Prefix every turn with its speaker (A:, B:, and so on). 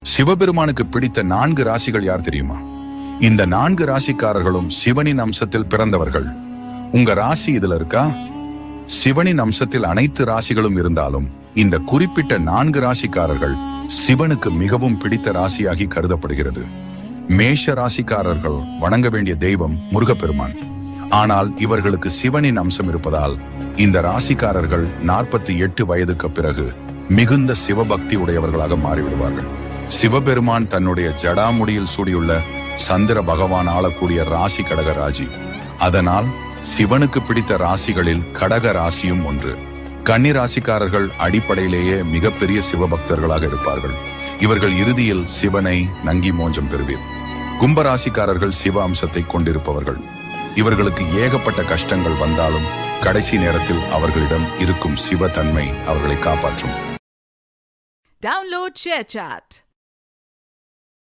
A: சிவபெருமானுக்கு பிடித்த 4 ராசிகள் யார் தெரியுமா? இந்த 4 ராசிக்காரர்களும் சிவனின் அம்சத்தில் பிறந்தவர்கள். உங்க ராசி இதுல இருக்கா? சிவனின் அம்சத்தில் அனைத்து ராசிகளும் இருந்தாலும் இந்த குறிப்பிட்ட 4 ராசிக்காரர்கள் சிவனுக்கு மிகவும் பிடித்த ராசியாகி கருதப்படுகிறது. மேஷ ராசிக்காரர்கள் வணங்க வேண்டிய தெய்வம் முருகப்பெருமான். ஆனால் இவர்களுக்கு சிவனின் அம்சம் இருப்பதால் இந்த ராசிக்காரர்கள் 48 வயதுக்கு பிறகு மிகுந்த சிவபக்தி உடையவர்களாக மாறிவிடுவார்கள். சிவபெருமான் தன்னுடைய ஜடாமுடியில் சூடியுள்ள சந்திர பகவான் ஆளக்கூடிய ராசி கடக ராசி. அதனால் சிவனுக்கு பிடித்த ராசிகளில் கடக ராசியும் ஒன்று. கன்னி ராசிக்காரர்கள் அடிப்படையிலேயே மிகப்பெரிய சிவபக்தர்களாக இருப்பார்கள். இவர்கள் இறுதியில் சிவனை நங்கி மோஞ்சம் பெறுவீர். கும்பராசிக்காரர்கள் சிவ அம்சத்தை கொண்டிருப்பவர்கள். இவர்களுக்கு ஏகப்பட்ட கஷ்டங்கள் வந்தாலும் கடைசி நேரத்தில் அவர்களிடம் இருக்கும் சிவ தன்மை அவர்களை காப்பாற்றும்.
B: Download ShareChat.